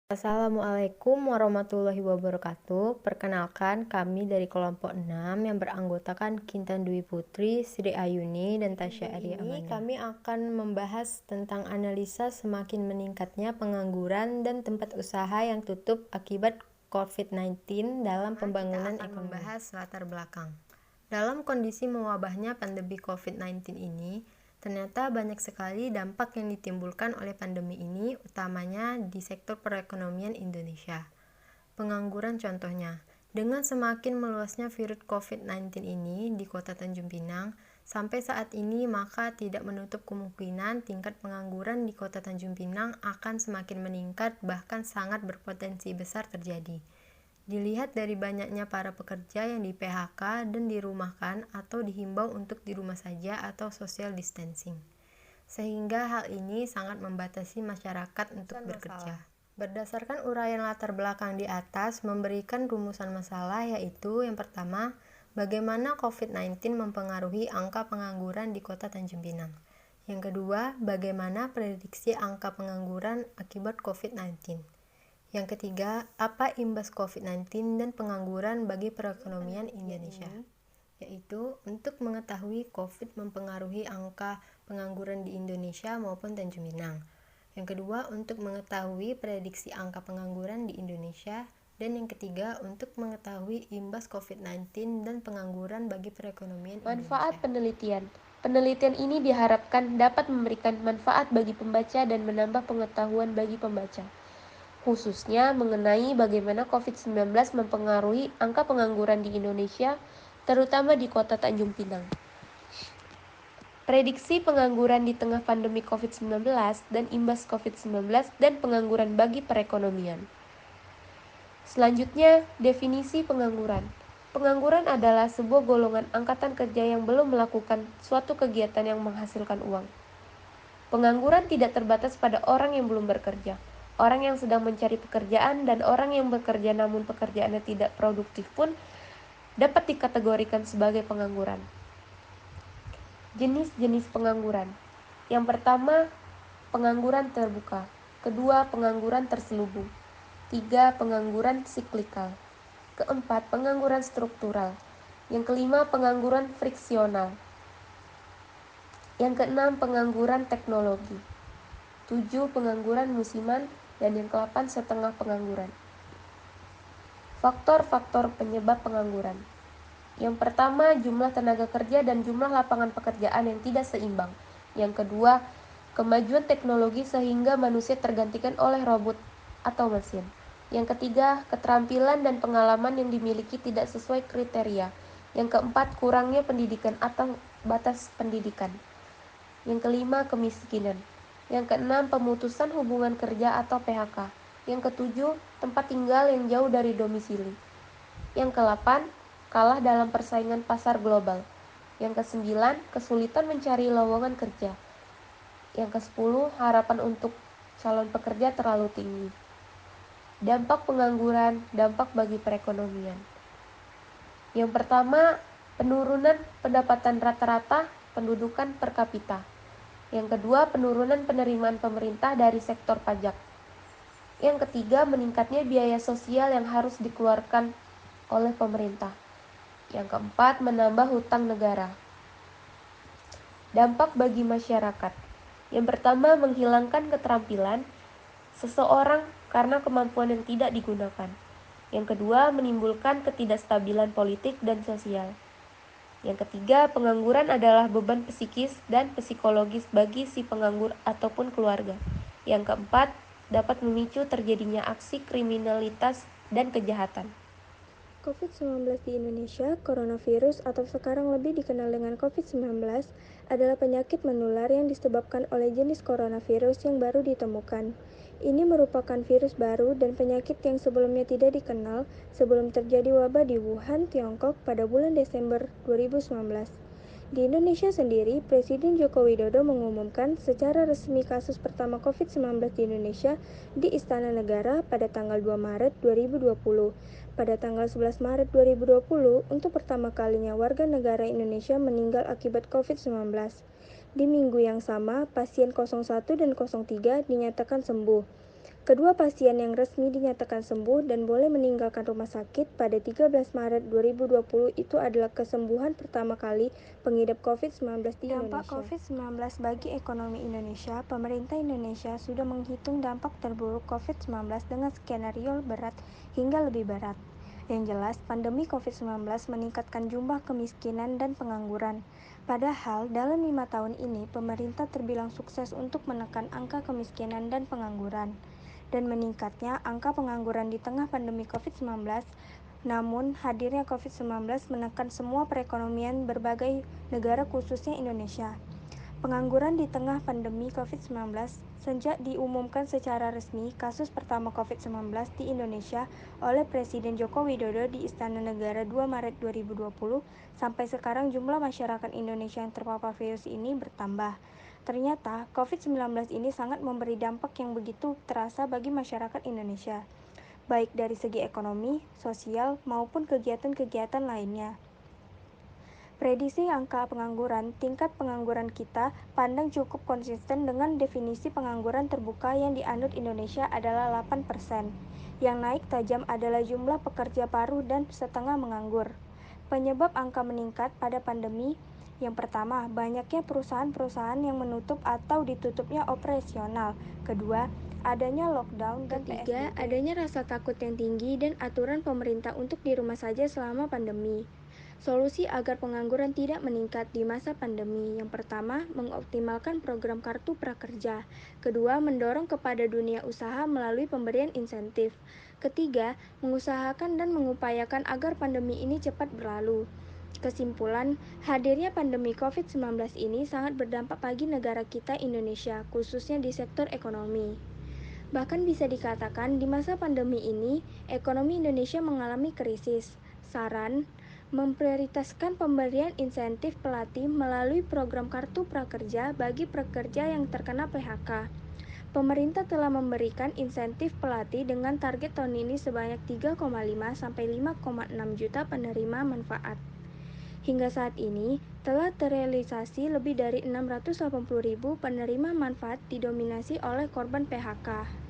Assalamualaikum warahmatullahi wabarakatuh. Perkenalkan, kami dari kelompok 6 yang beranggotakan Kintan Dwi Putri, Sri Ayuni, dan Tasya Arya Amanda. Kami akan membahas tentang analisa semakin meningkatnya pengangguran dan tempat usaha yang tutup akibat COVID-19 dalam pembangunan ekonomi. Membahas latar belakang. Dalam kondisi mewabahnya pandemi COVID-19 ini, ternyata banyak sekali dampak yang ditimbulkan oleh pandemi ini, utamanya di sektor perekonomian Indonesia. Pengangguran contohnya, dengan semakin meluasnya virus COVID-19 ini di kota Tanjung Pinang, sampai saat ini maka tidak menutup kemungkinan tingkat pengangguran di kota Tanjung Pinang akan semakin meningkat, bahkan sangat berpotensi besar terjadi. Dilihat dari banyaknya para pekerja yang di PHK dan dirumahkan atau dihimbau untuk di rumah saja atau social distancing. Sehingga hal ini sangat membatasi masyarakat untuk bekerja. Berdasarkan uraian latar belakang di atas memberikan rumusan masalah, yaitu yang pertama, bagaimana COVID-19 mempengaruhi angka pengangguran di kota Tanjung Pinang. Yang kedua, bagaimana prediksi angka pengangguran akibat COVID-19. Yang ketiga, apa imbas COVID-19 dan pengangguran bagi perekonomian Indonesia? Yaitu untuk mengetahui COVID mempengaruhi angka pengangguran di Indonesia maupun Tanjung Pinang. Yang kedua, untuk mengetahui prediksi angka pengangguran di Indonesia. Dan yang ketiga, untuk mengetahui imbas COVID-19 dan pengangguran bagi perekonomian Manfaat Indonesia. penelitian. Penelitian ini diharapkan dapat memberikan manfaat bagi pembaca dan menambah pengetahuan bagi pembaca, khususnya mengenai bagaimana COVID-19 mempengaruhi angka pengangguran di Indonesia, terutama di kota Tanjung Pinang. Prediksi pengangguran di tengah pandemi COVID-19 dan imbas COVID-19 dan pengangguran bagi perekonomian. Selanjutnya, definisi pengangguran. Pengangguran adalah sebuah golongan angkatan kerja yang belum melakukan suatu kegiatan yang menghasilkan uang. Pengangguran tidak terbatas pada orang yang belum bekerja, orang yang sedang mencari pekerjaan, dan orang yang bekerja namun pekerjaannya tidak produktif pun dapat dikategorikan sebagai pengangguran. Jenis-jenis pengangguran. Yang pertama, pengangguran terbuka. Kedua, pengangguran terselubung. Tiga, pengangguran siklikal. Keempat, pengangguran struktural. Yang kelima, pengangguran friksional. Yang keenam, pengangguran teknologi. 7, pengangguran musiman. Dan yang ke-8, setengah pengangguran. Faktor-faktor penyebab pengangguran. Yang pertama, jumlah tenaga kerja dan jumlah lapangan pekerjaan yang tidak seimbang. Yang kedua, kemajuan teknologi sehingga manusia tergantikan oleh robot atau mesin. Yang ketiga, keterampilan dan pengalaman yang dimiliki tidak sesuai kriteria. Yang keempat, kurangnya pendidikan atau batas pendidikan. Yang kelima, kemiskinan. Yang keenam, pemutusan hubungan kerja atau PHK. Yang ketujuh, tempat tinggal yang jauh dari domisili. Yang kedelapan, kalah dalam persaingan pasar global. Yang kesembilan, kesulitan mencari lowongan kerja. Yang kesepuluh, harapan untuk calon pekerja terlalu tinggi. Dampak pengangguran, dampak bagi perekonomian. Yang pertama, penurunan pendapatan rata-rata pendudukan per kapita. Yang kedua, penurunan penerimaan pemerintah dari sektor pajak. Yang ketiga, meningkatnya biaya sosial yang harus dikeluarkan oleh pemerintah. Yang keempat, menambah hutang negara. Dampak bagi masyarakat. Yang pertama, menghilangkan keterampilan seseorang karena kemampuan yang tidak digunakan. Yang kedua, menimbulkan ketidakstabilan politik dan sosial. Yang ketiga, pengangguran adalah beban psikis dan psikologis bagi si penganggur ataupun keluarga. Yang keempat, dapat memicu terjadinya aksi kriminalitas dan kejahatan. COVID-19 di Indonesia, coronavirus atau sekarang lebih dikenal dengan COVID-19, adalah penyakit menular yang disebabkan oleh jenis coronavirus yang baru ditemukan. Ini merupakan virus baru dan penyakit yang sebelumnya tidak dikenal sebelum terjadi wabah di Wuhan, Tiongkok pada bulan Desember 2019. Di Indonesia sendiri, Presiden Joko Widodo mengumumkan secara resmi kasus pertama COVID-19 di Indonesia di Istana Negara pada tanggal 2 Maret 2020. Pada tanggal 11 Maret 2020, untuk pertama kalinya warga negara Indonesia meninggal akibat COVID-19. Di minggu yang sama, pasien 01 dan 03 dinyatakan sembuh. Kedua pasien yang resmi dinyatakan sembuh dan boleh meninggalkan rumah sakit pada 13 Maret 2020 itu adalah kesembuhan pertama kali pengidap COVID-19 di Indonesia. Dampak COVID-19 bagi ekonomi Indonesia, pemerintah Indonesia sudah menghitung dampak terburuk COVID-19 dengan skenario berat hingga lebih berat. Yang jelas, pandemi COVID-19 meningkatkan jumlah kemiskinan dan pengangguran. Padahal, dalam 5 tahun ini, pemerintah terbilang sukses untuk menekan angka kemiskinan dan pengangguran. Dan meningkatnya angka pengangguran di tengah pandemi COVID-19, namun hadirnya COVID-19 menekan semua perekonomian berbagai negara khususnya Indonesia. Pengangguran di tengah pandemi COVID-19. Sejak diumumkan secara resmi kasus pertama COVID-19 di Indonesia oleh Presiden Joko Widodo di Istana Negara 2 Maret 2020, sampai sekarang jumlah masyarakat Indonesia yang terpapar virus ini bertambah. Ternyata, COVID-19 ini sangat memberi dampak yang begitu terasa bagi masyarakat Indonesia, baik dari segi ekonomi, sosial, maupun kegiatan-kegiatan lainnya. Prediksi angka pengangguran, tingkat pengangguran kita pandang cukup konsisten dengan definisi pengangguran terbuka yang dianut Indonesia adalah 8%. Yang naik tajam adalah jumlah pekerja paruh dan setengah menganggur. Penyebab angka meningkat pada pandemi, yang pertama, banyaknya perusahaan-perusahaan yang menutup atau ditutupnya operasional. Kedua, adanya lockdown. Dan ketiga, adanya rasa takut yang tinggi dan aturan pemerintah untuk di rumah saja selama pandemi. Solusi agar pengangguran tidak meningkat di masa pandemi. Yang pertama, mengoptimalkan program Kartu Prakerja. Kedua, mendorong kepada dunia usaha melalui pemberian insentif. Ketiga, mengusahakan dan mengupayakan agar pandemi ini cepat berlalu. Kesimpulan, hadirnya pandemi COVID-19 ini sangat berdampak bagi negara kita Indonesia, khususnya di sektor ekonomi. Bahkan bisa dikatakan di masa pandemi ini, ekonomi Indonesia mengalami krisis. Saran, memprioritaskan pemberian insentif pelatih melalui program Kartu Prakerja bagi pekerja yang terkena PHK. Pemerintah telah memberikan insentif pelatih dengan target tahun ini sebanyak 3,5 sampai 5,6 juta penerima manfaat. Hingga saat ini, telah terrealisasi lebih dari 680.000 penerima manfaat didominasi oleh korban PHK.